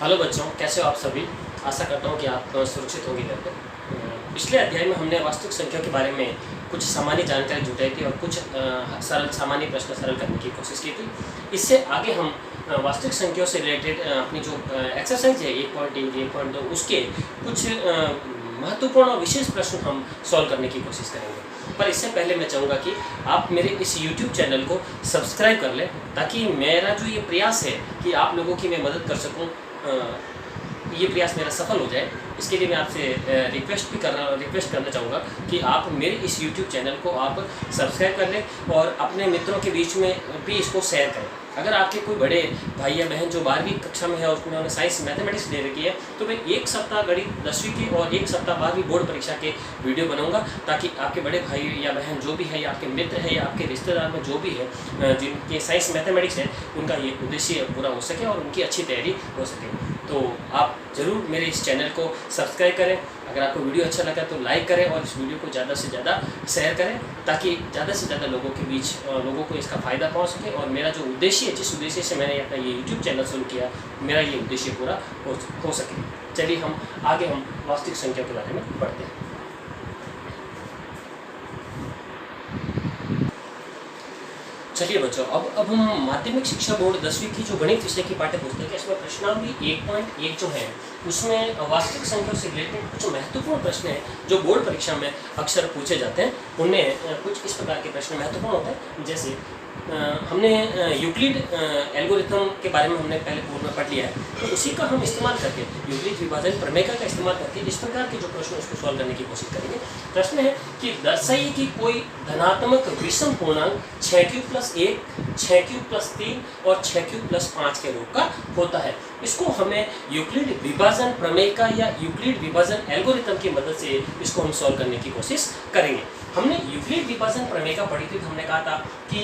Hello बच्चों, कैसे हो आप सभी। आशा करता हूँ कि आप सुरक्षित होंगे घर पे। पिछले अध्याय में हमने वास्तविक संख्या के बारे में कुछ सामान्य जानकारी जुटाई थी और कुछ सरल सामान्य प्रश्न सरल करने की कोशिश की थी। इससे आगे हम वास्तविक संख्याओं से रिलेटेड अपनी जो एक्सरसाइज है 1.1 1.2 उसके कुछ महत्वपूर्ण और विशेष प्रश्न हम सॉल्व करने की कोशिश करेंगे। पर इससे पहले मैं चाहूँगा कि आप मेरे इस YouTube चैनल को सब्सक्राइब कर लें, ताकि मेरा जो ये प्रयास है कि आप लोगों की मैं मदद कर सकूँ, ये प्रयास मेरा सफल हो जाए। इसके लिए मैं आपसे रिक्वेस्ट करना चाहूँगा कि आप मेरे इस YouTube चैनल को आप सब्सक्राइब कर लें और अपने मित्रों के बीच में भी इसको शेयर करें। अगर आपके कोई बड़े भाई या बहन जो 12वीं कक्षा में है और उन्होंने साइंस मैथमेटिक्स ले रखी है, तो मैं एक सप्ताह गणित 10वीं की और एक सप्ताह 12वीं बोर्ड परीक्षा के वीडियो बनाऊंगा, ताकि आपके बड़े भाई या बहन जो भी है, या आपके मित्र है, या आपके रिश्तेदार में जो भी है जिनके साइंस मैथमेटिक्स है, उनका ये उद्देश्य पूरा हो सके और उनकी अच्छी तैयारी हो सके। तो आप ज़रूर मेरे इस चैनल को सब्सक्राइब करें। अगर आपको वीडियो अच्छा लगा तो लाइक करें और इस वीडियो को ज़्यादा से ज़्यादा शेयर करें, ताकि ज़्यादा से ज़्यादा लोगों के बीच लोगों को इसका फ़ायदा पहुंच सके और मेरा जो उद्देश्य है, जिस उद्देश्य से मैंने अपना ये YouTube चैनल शुरू किया, मेरा ये उद्देश्य पूरा हो सके। चलिए हम वास्तविक संख्या के बारे में पढ़ते हैं। चलिए बच्चों, अब हम माध्यमिक शिक्षा बोर्ड 10वीं की जो गणित विषय की पाठ्य पुस्तक है, इसमें प्रश्नावली 1.1 जो है उसमें वास्तविक संख्या से रिलेटेड कुछ महत्वपूर्ण प्रश्न हैं जो बोर्ड परीक्षा में अक्सर पूछे जाते हैं। उनमें कुछ इस प्रकार के प्रश्न महत्वपूर्ण होते हैं, जैसे हमने यूक्लिड एल्गोरिथम के बारे में हमने पहले पूर्व में पढ़ लिया है, तो उसी का हम इस्तेमाल करके यूक्लिड विभाजन प्रमेय का इस्तेमाल करके इस प्रकार के जो प्रश्न उसको सॉल्व करने की कोशिश करेंगे। प्रश्न है कि दर्शाइए कि कोई धनात्मक विषम पूर्णांक 6³ + 1, 6³ + 3 और 6³ + 5 के रूप का होता है। इसको हमें यूक्लिड विभाजन प्रमेय का या यूक्लिड विभाजन एल्गोरिथम की मदद से इसको हम सॉल्व करने की कोशिश करेंगे। हमने यूक्लिड विभाजन प्रमेय का पढ़ी थी, तो हमने कहा था कि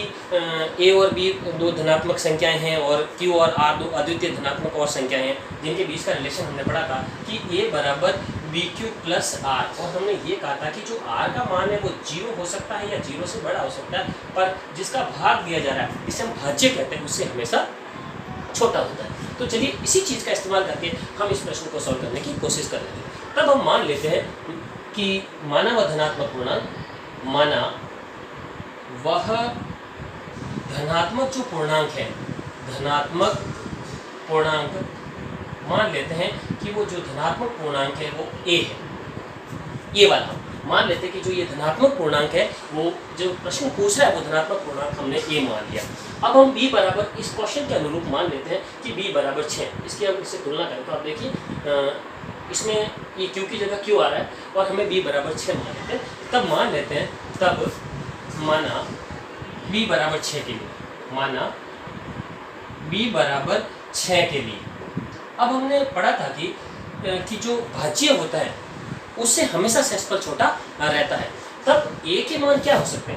ए और बी दो धनात्मक संख्याएं हैं और क्यू और आर दो अद्वितीय धनात्मक और संख्याएं हैं, जिनके बीच का रिलेशन हमने पढ़ा था कि ए बराबर BQ + R, और हमने ये कहा था कि जो R का मान है वो 0 हो सकता है या 0 से बड़ा हो सकता है, पर जिसका भाग दिया जा रहा है, जिसे हम भाज्य कहते हैं, उससे हमेशा छोटा होता है। तो चलिए इसी चीज़ का इस्तेमाल करके हम इस प्रश्न को सॉल्व करने की कोशिश कर लेते हैं। तब हम मान लेते हैं कि माना वह धनात्मक पूर्णांक, माना वह धनात्मक जो पूर्णांक है, धनात्मक पूर्णांक मान लेते हैं कि वो जो धनात्मक पूर्णांक है वो a है। ये वाला मान लेते हैं कि जो ये धनात्मक पूर्णांक है, वो जो प्रश्न पूछ रहा है वो धनात्मक पूर्णांक हमने a मान लिया। अब हम b बराबर इस क्वेश्चन के अनुरूप मान लेते हैं कि b बराबर 6। इसकी अब इससे तुलना करें तो आप देखिए इसमें ये q की जगह q आ रहा है और हमें b बराबर 6 मान लेते हैं। तब मान लेते हैं, तब माना b बराबर 6 के लिए, माना b बराबर 6 के लिए। अब हमने पढ़ा था कि जो भाज्य होता है उससे हमेशा शेषफल छोटा रहता है। तब a के मान क्या हो सकते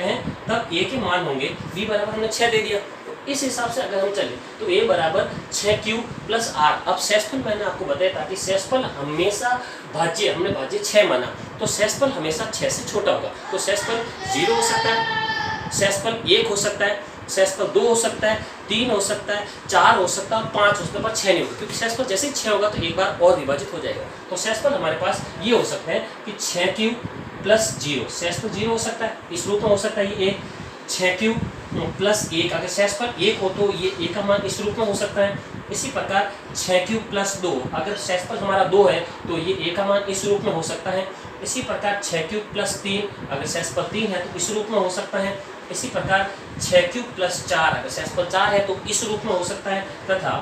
हैं, तब a के मान होंगे b बराबर हमने 6 दे दिया, तो इस हिसाब से अगर हम चले तो a बराबर 6Q + R। अब शेषफल मैंने आपको बताया था कि शेषफल हमेशा भाज्य, हमने भाज्य 6 माना, तो शेषफल हमेशा 6 से छोटा होगा। तो शेषफल 0 हो सकता है, शेषफल 1 हो सकता है, शेषफल 2 हो सकता है, 3 हो सकता है, 4 हो सकता है, 5 हो सकता है, पर 6 नहीं होगा, क्योंकि शेषफल जैसे ही 6 होगा तो एक बार और विभाजित हो जाएगा। तो शेषफल हमारे पास ये हो सकते हैं कि 6Q + 0, शेषफल 0 हो सकता है, इस रूप में हो सकता है ये 6Q + 1। अगर शेषफल 1 हो तो ये a का मान इस रूप में हो सकता है। इसी प्रकार 6Q + 2, अगर शेषफल हमारा 2 है तो ये a का मान इस रूप में हो सकता है। इसी प्रकार 6Q + 3, अगर शेषफल 3 है तो इस रूप में हो सकता है। इसी प्रकार 6Q + 4, अगर शेषफल 4 है तो इस रूप में हो सकता है। तथा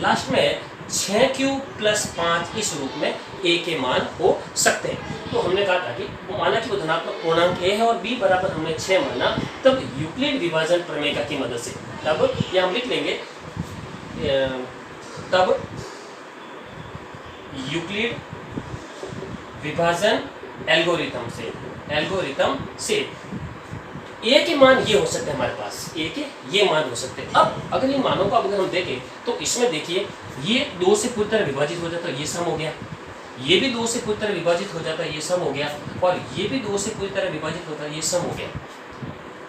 लास्ट में 6Q + 5 इस रूप में a के मान हो सकते हैं। तो हमने कहा था कि माना कि वो धनात्मक पूर्णांक a है और b बराबर हमने 6 माना, तब यूक्लिड विभाजन प्रमेय की मदद से, तब ये हम लिख लेंगे, तब यूक्लिड विभाजन एल्गोरिथम से a के मान ये हो सकते हैं, हमारे पास a के ये मान हो सकते हैं। अब अगर इन मानों को अगर हम देखें तो इसमें देखिए ये 2 से पूरी तरह विभाजित हो जाता है, ये सम हो गया, ये भी 2 से पूरी तरह विभाजित हो जाता है, ये सम हो गया, और ये भी 2 से पूरी तरह विभाजित होता है, ये सम हो गया।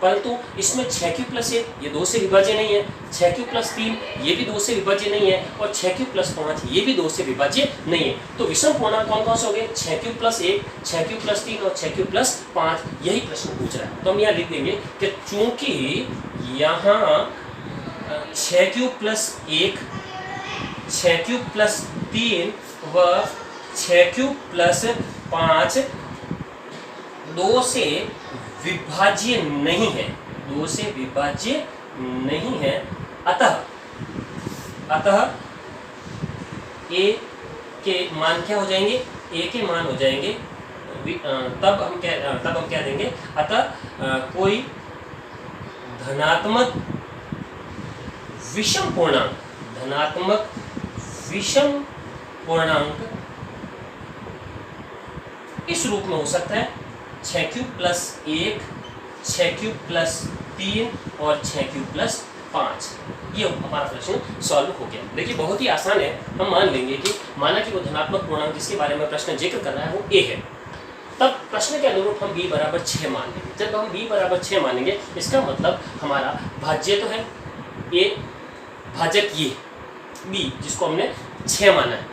परंतु इसमें 6q प्लस 1 ये 2 से विभाज्य नहीं है, 6q प्लस 3 ये भी 2 से विभाज्य नहीं है, और 6q प्लस 5 ये भी 2 से विभाज्य नहीं है। तो विषम पूर्णांक कौन कौन से हो गए? 6q प्लस 1, 6q प्लस 3 और 6q प्लस 5। यही प्रश्न पूछ रहा है। तो हम यहाँ लिख देंगे कि चूंकि यहाँ 6q प्लस 1, 6q प्लस 3 व 6q प्लस 5 2 से विभाज्य नहीं है, 2 से विभाज्य नहीं है, अतः a के मान क्या हो जाएंगे? a के मान हो जाएंगे तब हम क्या देंगे? अतः कोई धनात्मक विषम पूर्णांक इस रूप में हो सकता है 6q प्लस 1, 6q प्लस 3 और 6q प्लस 5। ये हमारा प्रश्न सॉल्व हो गया। देखिए बहुत ही आसान है। हम मान लेंगे कि माना कि वो धनात्मक पूर्णांक जिसके बारे में प्रश्न जिक्र कर रहा है वो a है, तब प्रश्न के अनुरूप हम b बराबर 6 मान लेंगे। जब हम b बराबर 6 मानेंगे इसका मतलब हमारा भाज्य तो है a, भाजक ये b जिसको हमने 6 माना है।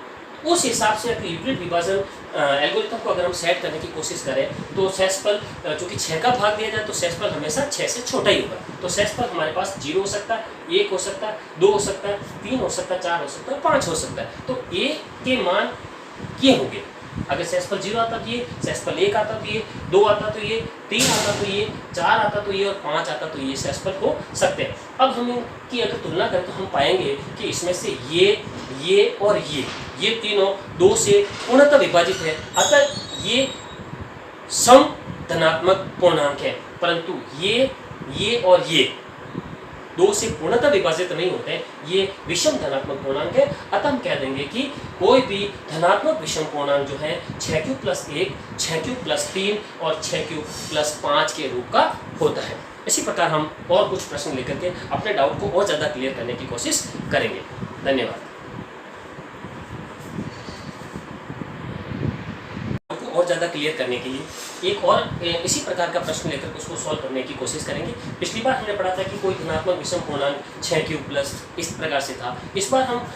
उस हिसाब से यूक्लिड विभाजन एल्गोरिथम को अगर हम सेट करने की कोशिश करें तो शेषफल चूंकि 6 का भाग दिया जाए तो शेषफल हमेशा 6 से छोटा ही होगा। तो शेषफल हमारे पास 0 हो सकता है, 1 हो सकता है, 2 हो सकता है, 3 हो सकता है, 4 हो सकता है, 5 हो सकता है। तो a के मान ये होंगे। अगर शेषफल 0 आता तो ये, शेषफल 1 आता तो ये, 2 आता तो ये, 3 आता तो ये, 4 आता तो ये और 5 आता तो ये शेषफल हो सकते हैं। अब हम इनकी अगर तुलना करें तो हम पाएंगे कि इसमें से ये और ये तीनों 2 से पूर्णतः विभाजित है, अतः ये सम धनात्मक पूर्णांक है। परंतु ये और ये 2 से पूर्णतः विभाजित नहीं होते हैं, ये विषम धनात्मक पूर्णांक है। अतः हम कह देंगे कि कोई भी धनात्मक विषम पूर्णांक जो है 6q प्लस 1, 6q प्लस 3 और 6q प्लस 5 के रूप का होता है। इसी प्रकार हम और कुछ प्रश्न लेकर के अपने डाउट को और ज़्यादा क्लियर करने की कोशिश करेंगे। धन्यवाद। और ज़्यादा क्लियर करने के लिए एक और इसी प्रकार का प्रश्न लेकर उसको सॉल्व करने की कोशिश करेंगे। पिछली बार हमने पढ़ा था कि कोई धनात्मक विषम पूर्णांक 6q प्लस इस प्रकार से था। इस बार हम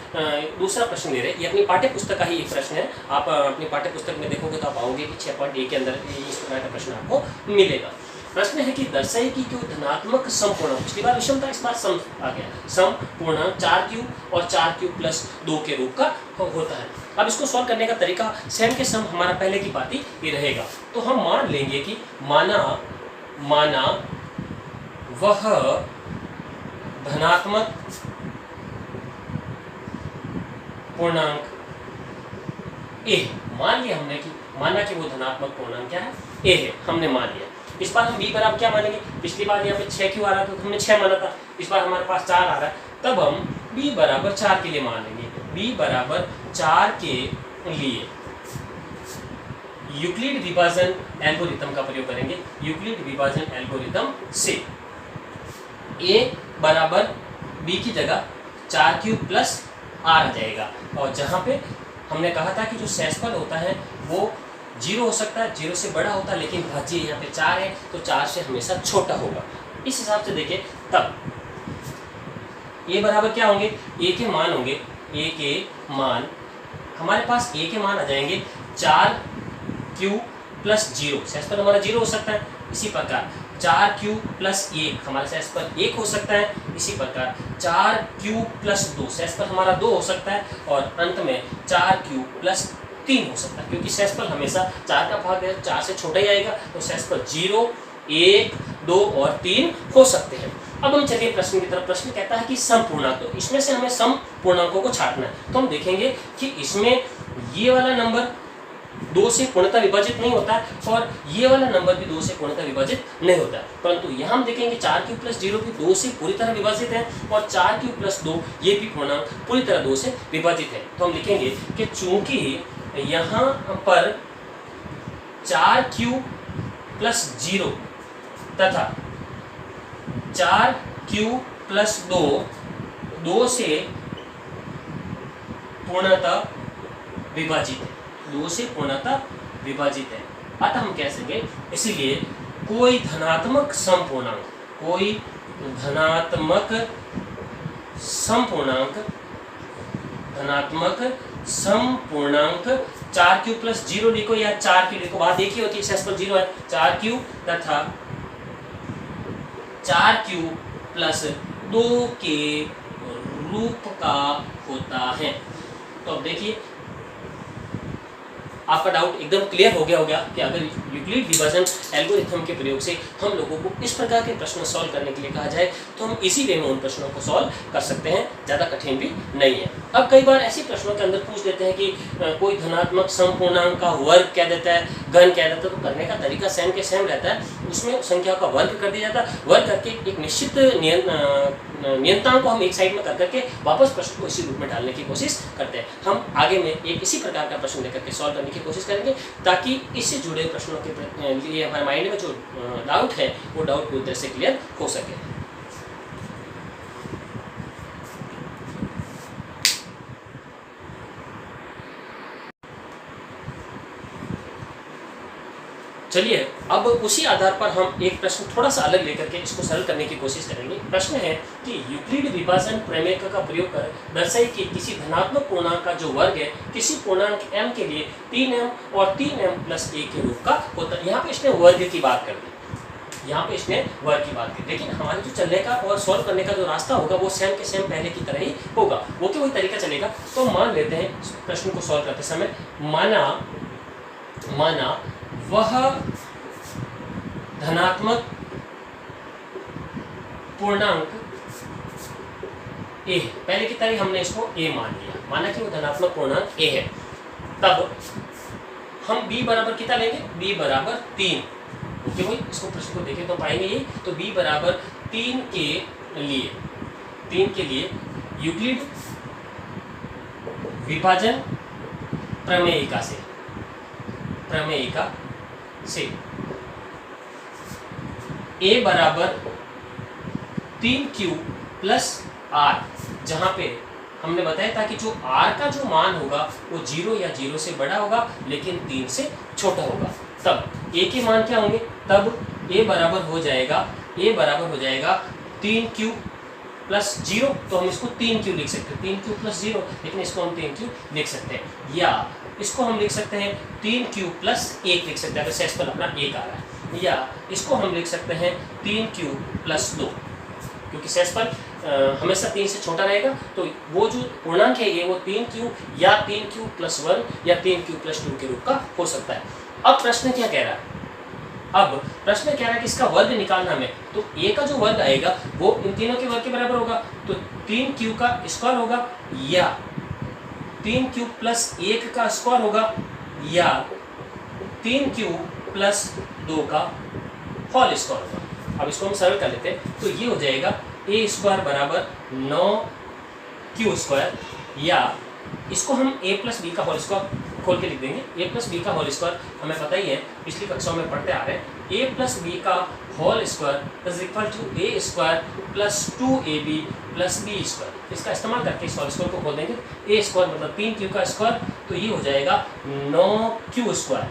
दूसरा प्रश्न ले रहे हैं। ये अपनी पाठ्य पुस्तक का ही एक प्रश्न है। आप अपनी पाठ्य पुस्तक में देखोगे तो आप पाओगे कि 6.1 के अंदर इस प्रकार का प्रश्न आपको मिलेगा। प्रश्न है कि दर्शाइए कि कोई धनात्मक समपूर्णांक, पिछली बार विषम था, इस बार सम आ गया, समपूर्णांक 4q और 4q प्लस 2 के रूप का होता है। अब इसको सॉल्व करने का तरीका सेम के सम हमारा पहले की बात ही रहेगा। तो हम मान लेंगे कि माना वह धनात्मक पूर्णांक a, मान लिया हमने कि माना कि वो धनात्मक पूर्णांक क्या है? a है, हमने मान लिया। इस बार हम b बराबर क्या मानेंगे? पिछली बार यहाँ पे 6q आ रहा था तो हमने 6 माना था। इस बार हमारे पास 4 आ रहा है, तब हम b बराबर 4 के लिए मान लेंगे। b बराबर 4 के लिए यूक्लिड विभाजन एल्गोरिथम का प्रयोग करेंगे। यूक्लिड विभाजन एल्गोरिथम से a बराबर b की जगह 4q प्लस r आ जाएगा। और जहाँ पे हमने कहा था कि जो शेषफल होता है वो 0 हो सकता है, 0 से बड़ा होता है, लेकिन भाज्य यहाँ पे 4 है तो 4 से हमेशा छोटा होगा। इस हिसाब से देखें तब a बराबर क्या होंगे? a के मान होंगे, a के मान हमारे पास a के मान आ जाएंगे 4q प्लस 0, शेषफल हमारा 0 हो सकता है। इसी प्रकार 4q प्लस 1 हमारा शेषफल 1 हो सकता है। इसी प्रकार 4q प्लस 2 शेषफल हमारा 2 हो सकता है। और अंत में 4q प्लस 3 हो सकता है, क्योंकि शेषफल हमेशा 4 का भाग है, 4 से छोटा ही आएगा। तो शेषफल 0, 1, 2 और 3 हो सकते हैं। अब हम चलिए प्रश्न की तरफ। प्रश्न कहता है कि सम पूर्णांक, तो इसमें से हमें सम पूर्णांकों को छांटना है। तो हम देखेंगे कि इसमें ये वाला नंबर 2 से पूर्णतः विभाजित नहीं होता है और ये वाला नंबर भी 2 से पूर्णतः विभाजित नहीं होता है। परंतु यहाँ हम देखेंगे 4q प्लस 0 भी 2 से पूरी तरह विभाजित है और 4q प्लस 2 ये भी पूर्णांक पूरी तरह 2 से विभाजित है। तो हम लिखेंगे कि चूंकि यहाँ पर 4q प्लस 0 तथा 4q प्लस 2 से पूर्णतः विभाजित है, 2 से पूर्णतः विभाजित है। अतः हम कह सकेंगे इसलिए कोई धनात्मक समपूर्णांक, कोई धनात्मक समपूर्णांक 4q प्लस 0 लिखो या 4q लिखो, बात एक ही होती है, शेष पर 0 है, 4q तथा 4q प्लस 2 के रूप का होता है। तो अब देखिए आपका डाउट एकदम क्लियर हो गया होगा कि अगर यूक्लिड विभाजन एल्गोरिथम के प्रयोग से हम लोगों को इस प्रकार के प्रश्न सॉल्व करने के लिए कहा जाए तो हम इसी वे में उन प्रश्नों को सॉल्व कर सकते हैं, ज़्यादा कठिन भी नहीं है। अब कई बार ऐसे प्रश्नों के अंदर पूछ देते हैं कि कोई धनात्मक समपूर्णांक का वर्ग क्या देता है, घन क्या देता है, तो करने का तरीका सेम के सेम रहता है। उसमें संख्या का वर्ग कर दिया जाता है, वर्ग करके एक निश्चित नियंत्रण को हम एक साइड में कर करके वापस प्रश्न को इसी रूप में डालने की कोशिश करते हैं। हम आगे में एक इसी प्रकार का प्रश्न लेकर के सॉल्व करने की कोशिश करेंगे ताकि इससे जुड़े प्रश्नों के लिए हमारे माइंड में जो डाउट है वो डाउट पूरी तरह से क्लियर हो सके। चलिए अब उसी आधार पर हम एक प्रश्न थोड़ा सा अलग लेकर के इसको सरल करने की कोशिश करेंगे। प्रश्न है कि यूक्लिड विभाजन प्रमेय का प्रयोग कर दर्शाइए कि किसी धनात्मक पूर्णांक का जो वर्ग है किसी पूर्णांक m के लिए 3m और 3m प्लस 1 के रूप का होता है। यहाँ पे इसने वर्ग की बात कर दी, यहाँ पे इसने वर्ग की बात की, लेकिन हमारे जो चलने का और सॉल्व करने का जो रास्ता होगा वो सेम के सेम पहले की तरह ही होगा, वो क्या वही तरीका चलेगा। तो मान लेते हैं प्रश्न को सॉल्व करते समय माना वह धनात्मक पूर्णांक a है, पहले की तरह हमने इसको a मान लिया, माना कि वो धनात्मक पूर्णांक a है। तब हम b बराबर कितना लेंगे, b बराबर 3। ओके भाई, इसको प्रश्न को देखें तो पाएंगे यही, तो b बराबर 3 के लिए यूक्लिड विभाजन प्रमेयिका से a बराबर 3q प्लस r, जहां पे हमने बताया था कि जो r का जो मान होगा वो 0 या 0 से बड़ा होगा लेकिन 3 से छोटा होगा। तब a के मान क्या होंगे, तब a बराबर हो जाएगा 3q प्लस 0, तो हम इसको 3q लिख सकते हैं, 3q प्लस 0, लेकिन इसको हम 3q लिख सकते हैं, या इसको हम लिख सकते हैं 3q प्लस 1 लिख सकते हैं अगर शेष पर अपना 1 आ रहा है, या इसको हम लिख सकते हैं 3q प्लस 2, क्योंकि शेष पर हमेशा 3 से छोटा रहेगा, तो वो जो पूर्णांक है ये वो 3q या 3q प्लस 1 या 3q प्लस 2 के रूप का हो सकता है। अब प्रश्न क्या कह रहा है, कि इसका वर्ग निकालना हमें, तो a का जो वर्ग आएगा वो इन तीनों के वर्ग के बराबर होगा, तो 3q का स्क्वायर होगा या 3q प्लस 1 का स्क्वायर होगा या 3q प्लस 2 का होल स्क्वायर होगा। अब इसको हम सरल कर लेते हैं, तो ये हो जाएगा a स्क्वायर बराबर 9q स्क्वायर, या इसको हम a प्लस बी का होल स्क्वायर खोल के लिख देंगे, a प्लस बी का होल स्क्वायर हमें पता ही है, पिछली कक्षाओं में पढ़ते आ रहे हैं, a प्लस बी का whole square is equal to a square plus 2ab plus b square. इसका इस्तेमाल करके इस होल स्क्वायर को खोल देंगे, a स्क्वायर मतलब 3q का स्क्वायर, तो ये हो जाएगा 9q स्क्वायर,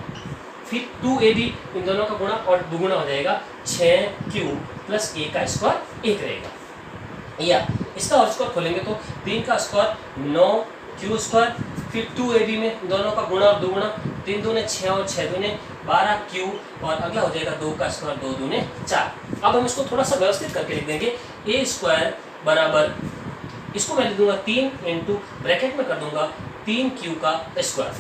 फिर 2ab इन दोनों का गुणा और दुगुना हो जाएगा 6q प्लस a का स्क्वायर 1 रहेगा, या इसका होल स्क्वायर खोलेंगे तो 3 का स्क्वायर 9q स्क्वायर, फिर 2ab में दोनों का गुणा और दुगुना, 3 दूने 6 और 6 दूने 12q, और अगला हो जाएगा 2 का स्क्वायर 2 दूने 4। अब हम इसको थोड़ा सा व्यवस्थित करके लिख देंगे, a स्क्वायर बराबर, इसको मैं लिख दूंगा 3 इंटू ब्रैकेट में कर दूंगा 3q का स्क्वायर।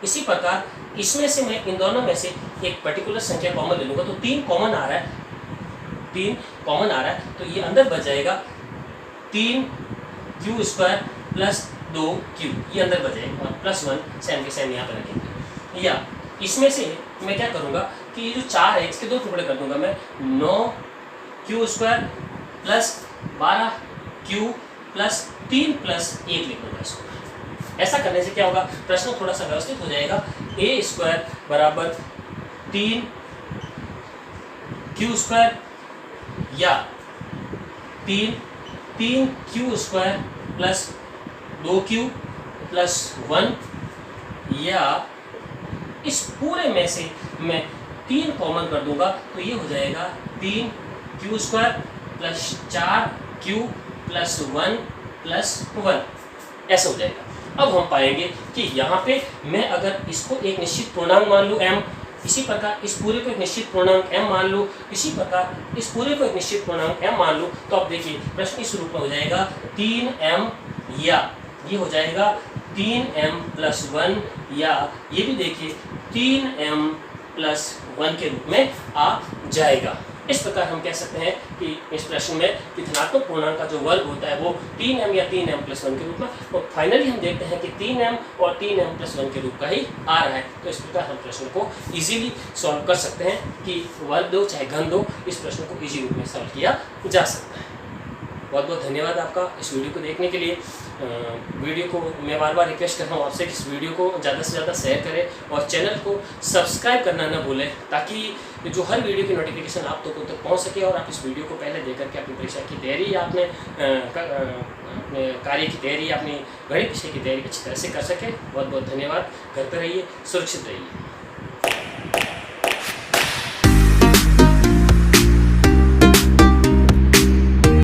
इसी प्रकार इसमें से मैं इन दोनों में से एक पर्टिकुलर संख्या कॉमन ले लूँगा, तो 3 कॉमन आ रहा है, तो ये अंदर बच जाएगा 3q स्क्वायर प्लस 2q, ये अंदर बच जाएगा, और प्लस 1 सेम के सेम यहाँ पर रखेंगे। या इसमें से मैं क्या करूँगा कि ये जो 4 है इसके 2 टुकड़े कर दूंगा मैं, 9q square plus 12q plus 3 plus 1 लिख दूंगा इसको। ऐसा करने से क्या होगा, प्रश्न थोड़ा सा व्यवस्थित हो जाएगा, a स्क्वायर बराबर 3q स्क्वायर या 3q square plus 2q plus 1, या इस पूरे में से मैं 3 कॉमन कर दूंगा, तो ये हो जाएगा Q square plus 4q plus 1 plus 1, ऐसा हो जाएगा। अब हम पाएंगे कि यहाँ पे मैं अगर इसको एक निश्चित पूर्णांक मान लूँ m, इसी प्रकार इस पूरे को एक निश्चित पूर्णांक m मान लूँ, इसी प्रकार इस पूरे को एक निश्चित पूर्णांक m मान लूँ, तो अब देखिए प्रश्न इस रूप में हो जाएगा 3m, या ये हो जाएगा 3m प्लस 1, या ये भी देखिए 3m प्लस 1 के रूप में आ जाएगा। इस प्रकार हम कह सकते हैं कि इस प्रश्न में कि धनात्मक पूर्णांक का जो वर्ग होता है वो 3m या 3m प्लस 1 के रूप में, और फाइनली हम देखते हैं कि 3m और 3m प्लस 1 के रूप का ही आ रहा है। तो इस प्रकार हम प्रश्न को इजीली सॉल्व कर सकते हैं कि वर्ग दो चाहे घन दो, इस प्रश्न को इजी रूप में सॉल्व किया जा सकता है। बहुत बहुत धन्यवाद आपका इस वीडियो को देखने के लिए। वीडियो को मैं बार बार रिक्वेस्ट कर रहा हूँ आपसे कि इस वीडियो को ज़्यादा से ज़्यादा शेयर करें और चैनल को सब्सक्राइब करना ना भूलें, ताकि जो हर वीडियो की नोटिफिकेशन आप तक पहुँच सके और आप इस वीडियो को पहले देख करके अपनी परीक्षा की तैयारी या अपने कार्य की तैयारी या अपनी गणित विषय की तैयारी अच्छी तरह से कर सकें। बहुत बहुत धन्यवाद। घर पर रहिए, सुरक्षित रहिए।